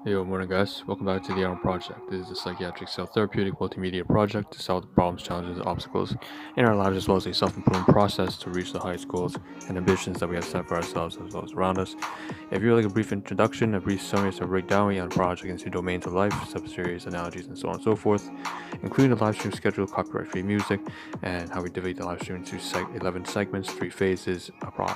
Yo, morning guys. Welcome back to the Ahn Rho Project. This is a psychiatric self-therapeutic multimedia project to solve the problems, challenges, and obstacles in our lives, as well as a self-improvement process to reach the highest goals and ambitions that we have set for ourselves as well as around us. If you would like a brief introduction, a brief summary to break down the Ahn Rho Project into domains of life, sub-series, analogies, and so on and so forth, including the live stream schedule, copyright-free music, and how we divide the live stream into 11 segments, 3 phases,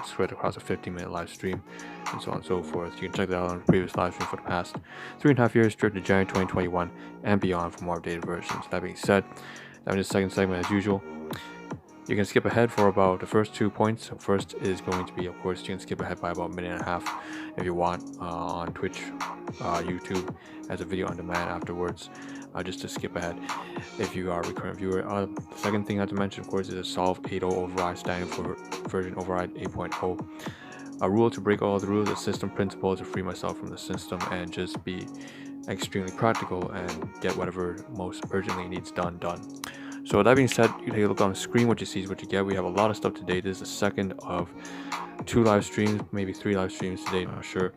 spread across a 15-minute live stream, and so on and so forth. You can check that out on the previous live stream for the past 3.5 years, straight to January 2021 and beyond for more updated versions. That being said, I'm in the second segment as usual. You can skip ahead for about the first 2 points. First is going to be, of course, you can skip ahead by about a minute and a half if you want on Twitch, YouTube, as a video on demand afterwards, just to skip ahead if you are a recurrent viewer. The second thing I have to mention, of course, is a SOV8P0 override standing for version override 8.0. A rule to break all the rules, a system principle to free myself from the system and just be extremely practical and get whatever most urgently needs done. So that being said, you take a look on the screen. What you see is what you get. We have a lot of stuff today. This is the second of 2 live streams, maybe 3 live streams today, not sure,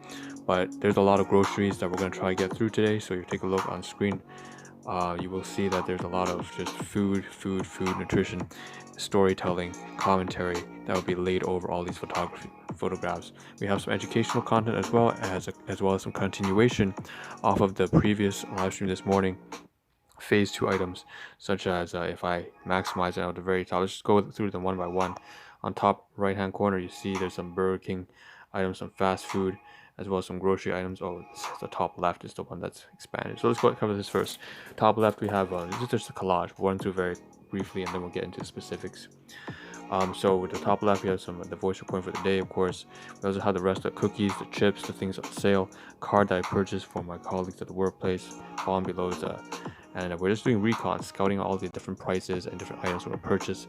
but there's a lot of groceries that we're going to try to get through today. So you take a look on screen, you will see that there's a lot of just food, nutrition, storytelling, commentary that will be laid over all these photographs. We have some educational content as well as some continuation off of the previous live stream this morning. Phase 2 items, such as if I maximize it at the very top, let's just go through them one by one. On top right hand corner, you see there's some Burger King items, some fast food, as well as some grocery items. Oh, the top left is the one that's expanded. So let's go cover this first. Top left, we have this is just a collage. We'll run through very briefly, and then we'll get into specifics. So with the top left, we have the voice recording for the day, of course. We also have the rest of the cookies, the chips, the things on sale, card that I purchased for my colleagues at the workplace. Bottom below is and we're just doing recon, scouting all the different prices and different items we're gonna purchase.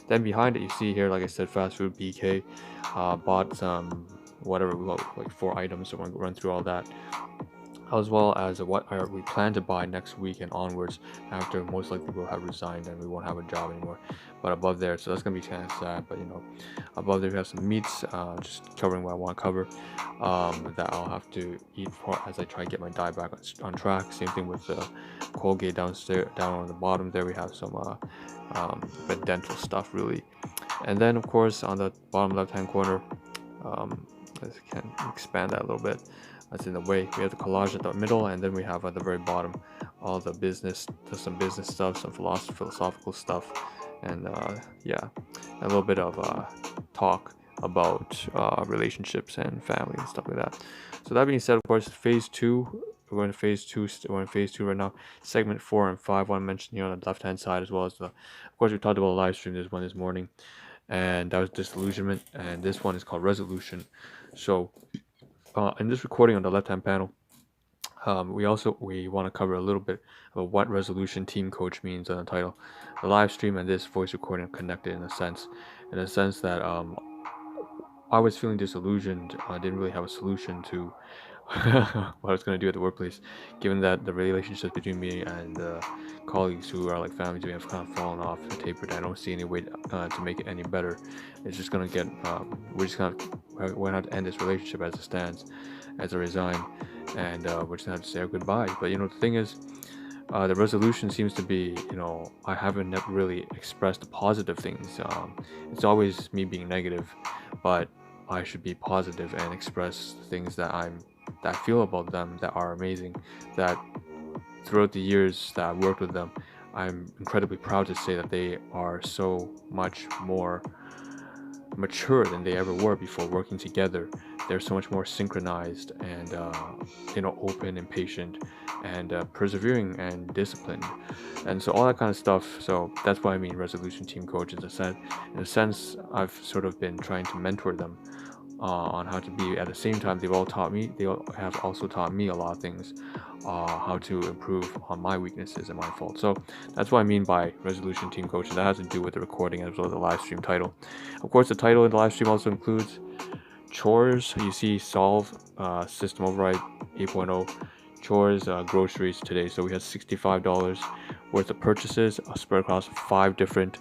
Then behind it, you see here, like I said, fast food BK. Bought some whatever, like 4 items, so we're gonna run through all that, as well as what we plan to buy next week and onwards, after most likely we'll have resigned and we won't have a job anymore. But above there, so that's gonna be kind of sad, but above there we have some meats, just covering what I want to cover, that I'll have to eat for as I try to get my diet back on track. Same thing with the Colgate downstairs. Down on the bottom there we have some but dental stuff really. And then of course on the bottom left hand corner, I can expand that a little bit. That's in the way. We have the collage at the middle, and then we have at the very bottom all the business, some business stuff, some philosophical stuff, and yeah, a little bit of talk about relationships and family and stuff like that. So that being said, of course, phase 2. We're going to phase 2. We're in phase 2 right now. Segment 4 and 5. I want to mention here on the left-hand side, as well as of course, we talked about a live stream. There's one this morning, and that was disillusionment, and this one is called resolution. So in this recording on the left hand panel, we want to cover a little bit about what resolution team coach means in the title. The live stream and this voice recording are connected in a sense that I was feeling disillusioned. I didn't really have a solution to what I was going to do at the workplace, given that the relationships between me and colleagues who are like family to me have kind of fallen off and tapered. I don't see any way to make it any better. It's just going to get, we're going to have to end this relationship as it stands, as I resign, and we're just going to have to say our goodbye. But the thing is, the resolution seems to be, I haven't really expressed the positive things. It's always me being negative, but I should be positive and express things that I feel about them that are amazing, that throughout the years that I've worked with them, I'm incredibly proud to say that they are so much more mature than they ever were before working together. They're so much more synchronized and open and patient and persevering and disciplined, and so all that kind of stuff. So that's why I mean resolution team coach. As I said, in a sense, I've sort of been trying to mentor them on how to be. At the same time, they have also taught me a lot of things, how to improve on my weaknesses and my faults. So that's what I mean by resolution team coach, and that has to do with the recording as well as the live stream title. Of course, the title in the live stream also includes chores. You see solve system override 8.0 chores, groceries today. So we had $65 worth of purchases spread across 5 different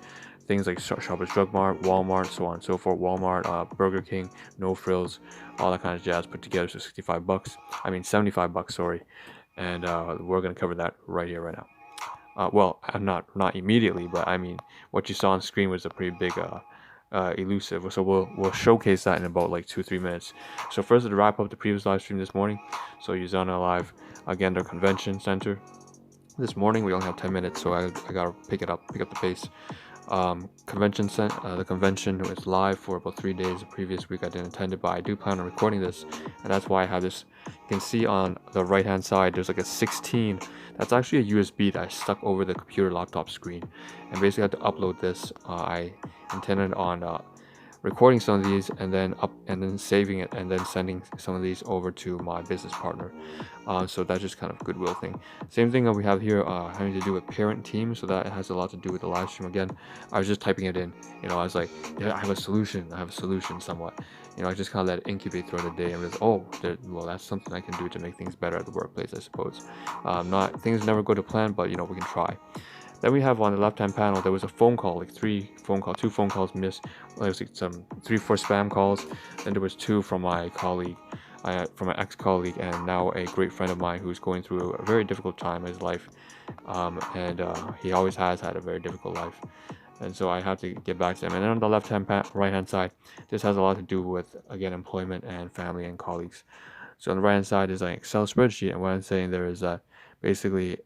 things like Shoppers Drug Mart, Walmart, so on and so forth. Walmart, Burger King, No Frills, all that kind of jazz put together. So $65. I mean $75. Sorry, and we're gonna cover that right here, right now. Well, I'm not immediately, but I mean what you saw on screen was a pretty big elusive. So we'll showcase that in about like 2-3 minutes. So first, to wrap up the previous live stream this morning. So Uzana Live, again, their convention center. This morning we only have 10 minutes, so I gotta pick up the pace. The convention was live for about 3 days. The previous week I didn't attend it, but I do plan on recording this, and that's why I have this. You can see on the right hand side there's like a 16. That's actually a USB that I stuck over the computer laptop screen, and basically I had to upload this. I intended on recording some of these and then saving it and then sending some of these over to my business partner. So that's just kind of a goodwill thing. Same thing that we have here, having to do with parent team. So that has a lot to do with the live stream. Again, I was just typing it in. I was like, yeah, I have a solution somewhat. I just kind of let it incubate throughout the day and was, well, that's something I can do to make things better at the workplace, I suppose. Not things never go to plan, but we can try. Then we have on the left hand panel, there was a phone call, like two phone calls missed. There was like some 3-4 spam calls. Then there was 2 from my colleague, from my ex-colleague, and now a great friend of mine who's going through a very difficult time in his life. And he always has had a very difficult life. And so I have to get back to him. And then on the right hand side, this has a lot to do with, again, employment and family and colleagues. So on the right hand side is an Excel spreadsheet, and what I'm saying there is that basically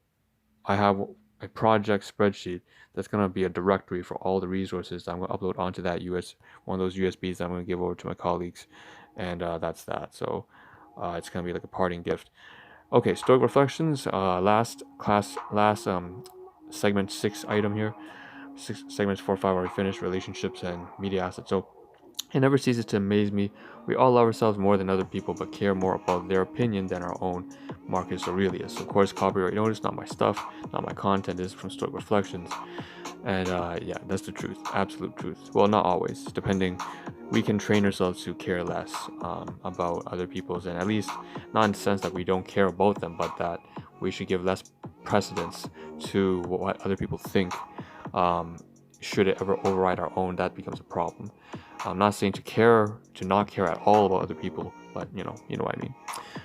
I have a project spreadsheet that's going to be a directory for all the resources that I'm going to upload onto that one of those USBs that I'm going to give over to my colleagues, and that's that. So it's going to be like a parting gift. Okay, Stoic Reflections, last segment 6 item here. Segments 4 and 5 already finished, relationships and media assets. So it never ceases to amaze me. We all love ourselves more than other people, but care more about their opinion than our own. Marcus Aurelius. Of course, copyright notice, not my stuff, not my content. This is from Stoic Reflections. And yeah, that's the truth, absolute truth. Well, not always, depending. We can train ourselves to care less about other people's, and at least not in the sense that we don't care about them, but that we should give less precedence to what other people think. Should it ever override our own, that becomes a problem. I'm not saying to not care at all about other people, but you know what I mean.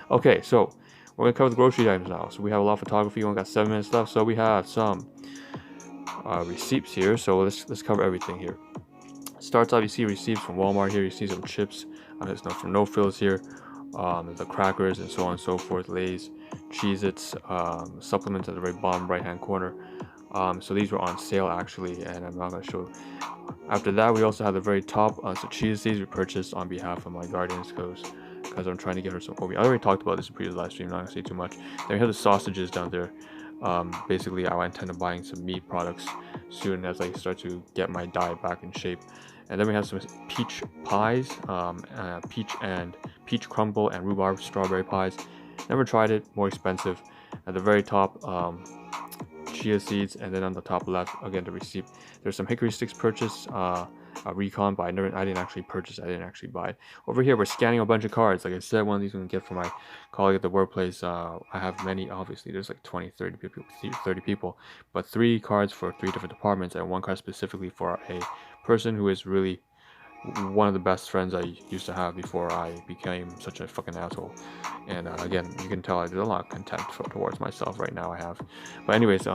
Okay, so we're gonna cover the grocery items now. So we have a lot of photography. We only got 7 minutes left, so we have some receipts here. So let's cover everything here. Starts off, you see receipts from Walmart here. You see some chips. There's from No Frills here. The crackers and so on and so forth. Lay's, Cheez-Its, supplements at the very bottom right hand corner. So these were on sale actually, and I'm not going to show. After that, we also have the very top, so Cheez-Its we purchased on behalf of my guardian's because I'm trying to get her some oatmeal. I already talked about this in the previous live stream, not going to say too much. Then we have the sausages down there. Basically, I intend on buying some meat products soon as I start to get my diet back in shape. And then we have some peach pies, peach crumble and rhubarb strawberry pies. Never tried it, more expensive. At the very top, chia seeds, and then on the top left, again, the receipt. There's some hickory sticks purchased, a recon, but I didn't actually purchase. I didn't actually buy it. Over here, we're scanning a bunch of cards. Like I said, one of these we can get from my colleague at the workplace. I have many, obviously. There's like 30 people, but 3 cards for 3 different departments, and 1 card specifically for a person who is really one of the best friends I used to have before I became such a fucking asshole. And again, you can tell there's a lot of contempt towards myself right now. I have, but anyways,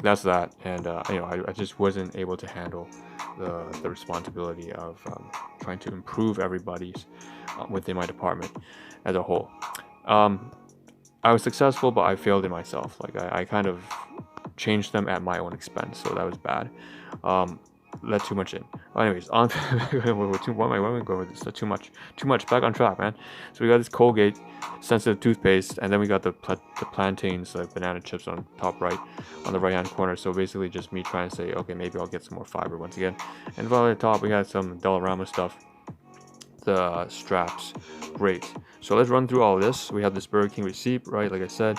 that's that. And I just wasn't able to handle the responsibility of trying to improve everybody's within my department as a whole. I was successful, but I failed in myself. Like I kind of changed them at my own expense, so that was bad. Let too much in. Well, anyways, on why am I going with this? Too much. Back on track, man. So we got this Colgate sensitive toothpaste, and then we got the plantains, like banana chips on top right, on the right hand corner. So basically, just me trying to say, okay, maybe I'll get some more fiber once again. And on the top, we got some Dollarama stuff. The straps, great. So let's run through all of this. We have this Burger King receipt, right? Like I said,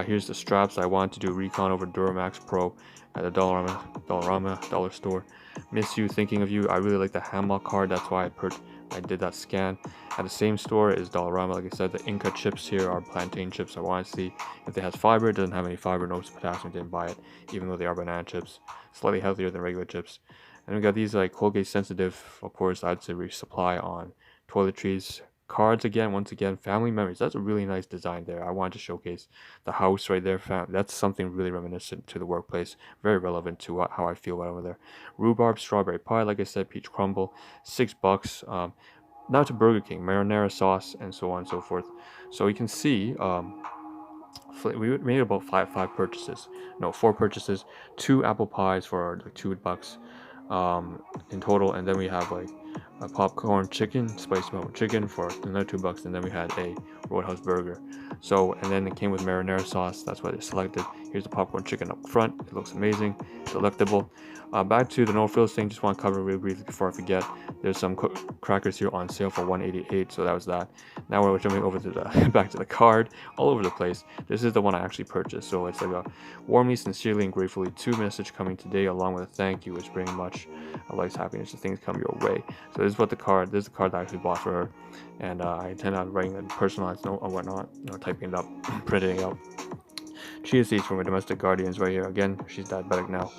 here's the straps. I want to do recon over Duramax Pro at the Dollarama dollar store. Miss you, thinking of you. I really like the Hammock card. That's why I did that scan. At the same store is Dollarama. Like I said, the Inca chips here are plantain chips. I want to see if it has fiber. It doesn't have any fiber, no potassium. Didn't buy it, even though they are banana chips. Slightly healthier than regular chips. And we got these like Colgate sensitive, of course, I'd say resupply on toiletries. Cards again, once again, family memories. That's a really nice design there. I wanted to showcase the house right there. That's something really reminiscent to the workplace. Very relevant to how I feel over there. Rhubarb strawberry pie, like I said, peach crumble, $6. Now to Burger King, marinara sauce, and so on and so forth. So you can see, we made about five purchases. No, four purchases. Two apple pies for like $2 in total, and then we have like a popcorn chicken, spicy popcorn chicken for another $2, and then we had a Roadhouse burger. So, and then it came with marinara sauce. That's what I selected. Here's the popcorn chicken up front. It looks amazing, delectable. Back to the no frills thing. Just want to cover really briefly before I forget. There's some crackers here on sale for $1.88, so that was that. Now we're jumping over to the back to the card, all over the place. This is the one I actually purchased, so it's like a warmly, sincerely, and gratefully to message coming today, along with a thank you, which brings much life's happiness and things come your way. So this is the card that I actually bought for her, and I intend on writing a personalized note or whatnot, typing it up, printing it out. Chia seeds from my domestic guardians right here. Again, she's diabetic now.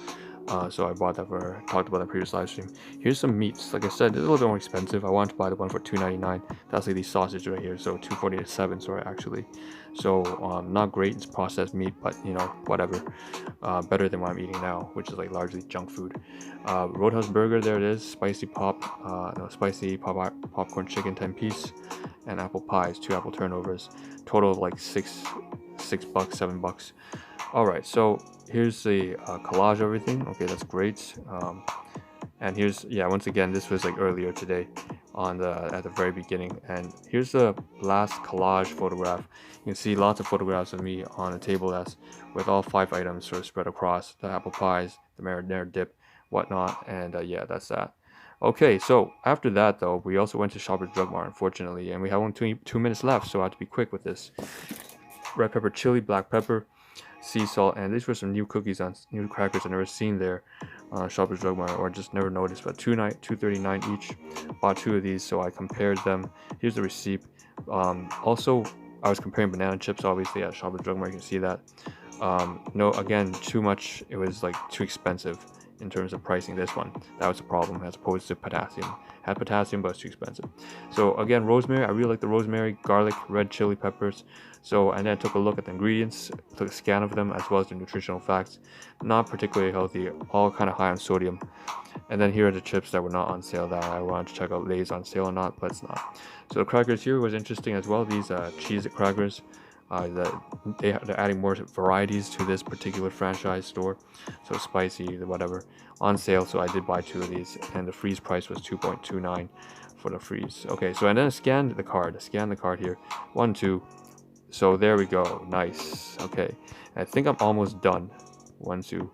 So I bought that for her. Talked about that previous live stream. Here's some meats. Like I said, it's a little bit more expensive. I wanted to buy the one for $2.99. That's like these sausages right here. So $2.40 to $7. Sorry, actually. So not great. It's processed meat, but whatever. Better than what I'm eating now, which is like largely junk food. Roadhouse burger. There it is. Spicy popcorn chicken 10-piece, and apple pies. 2 apple turnovers. Total of like $6, $7. All right. So here's the collage of everything. Okay, that's great. And here's, once again, this was like earlier today at the very beginning. And here's the last collage photograph. You can see lots of photographs of me on a table that's with all 5 items sort of spread across: the apple pies, the marinara dip, whatnot. And that's that. Okay, so after that though, we also went to Shoppers Drug Mart, unfortunately, and we have only 2 minutes left, so I have to be quick with this. Red pepper chili, black pepper, sea salt, and these were some new new crackers I've never seen there on Shoppers Drug Mart, or just never noticed. But $2.39 each. Bought 2 of these, so I compared them. Here's the receipt. Also, I was comparing banana chips, obviously, at Shoppers Drug Mart. You can see that. No, again, too much. It was like too expensive in terms of pricing. This one, that was the problem, as opposed to potassium. Had potassium, but it's too expensive. So again, rosemary. I really like the rosemary, garlic, red chili peppers. So, and then I took a look at the ingredients, took a scan of them, as well as the nutritional facts. Not particularly healthy, all kind of high on sodium. And then here are the chips that were not on sale that I wanted to check out Lay's on sale or not, but it's not. So the crackers here was interesting as well. These cheese crackers. They're adding more varieties to this particular franchise store, so spicy, whatever, on sale. So I did buy 2 of these, and the freeze price was $2.29 for the freeze. Okay, so and then I scanned the card here, 1, 2. So there we go, nice. Okay, I think I'm almost done. 1, 2.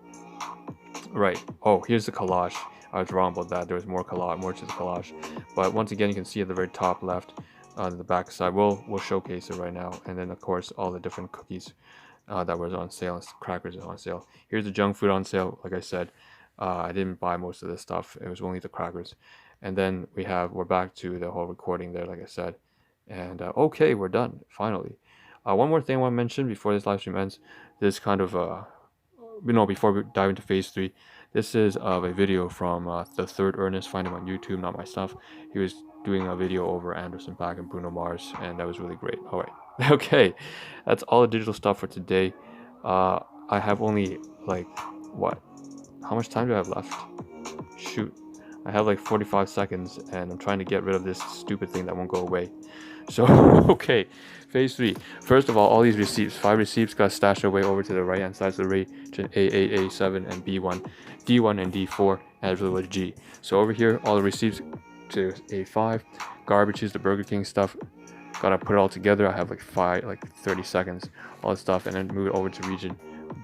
Right. Oh, here's the collage. I was wrong about that. There was more to the collage, but once again, you can see at the very top left. On the back side, we'll showcase it right now, and then of course all the different cookies that was on sale, crackers is on sale. Here's the junk food on sale. Like I said, I didn't buy most of this stuff. It was only the crackers. And then we're back to the whole recording there, like I said. And okay, we're done finally. One more thing I want to mention before this live stream ends. This kind of before we dive into phase 3. This is a video from the third Ernest. Find him on YouTube, not my stuff. He was doing a video over Anderson .Paak and Bruno Mars, and that was really great. All right. Okay, that's all the digital stuff for today. I have only like how much time do I have left? Shoot, I have like 45 seconds, and I'm trying to get rid of this stupid thing that won't go away. So okay, phase 3. First of all these receipts, 5 receipts, got stashed away over to the right hand side of the region: A8, A7, and B1, D1, and D4, as well as G. So over here, all the receipts to A5. Garbage is the Burger King stuff. Gotta put it all together. I have like 30 seconds, all this stuff, and then move it over to region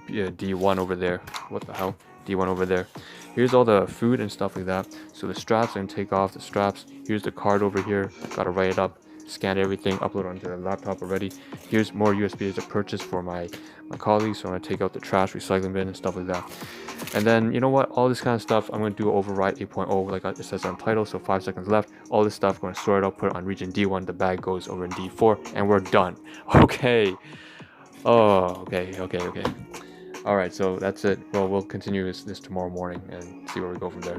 D1 over there. What the hell? D1 over there. Here's all the food and stuff like that. So the straps, I'm gonna take off the straps. Here's the card over here. Gotta write it up, scan everything, upload onto the laptop already. Here's more USBs to purchase for my colleagues. So I'm gonna take out the trash recycling bin and stuff like that. And then, you know what, all this kind of stuff, I'm going to do override 8.0 like it says on title. So 5 seconds left. All this stuff, I'm going to sort it out, put it on region D1. The bag goes over in D4, and we're done. Okay. Oh, okay. All right, so that's it. Well, we'll continue this tomorrow morning and see where we go from there.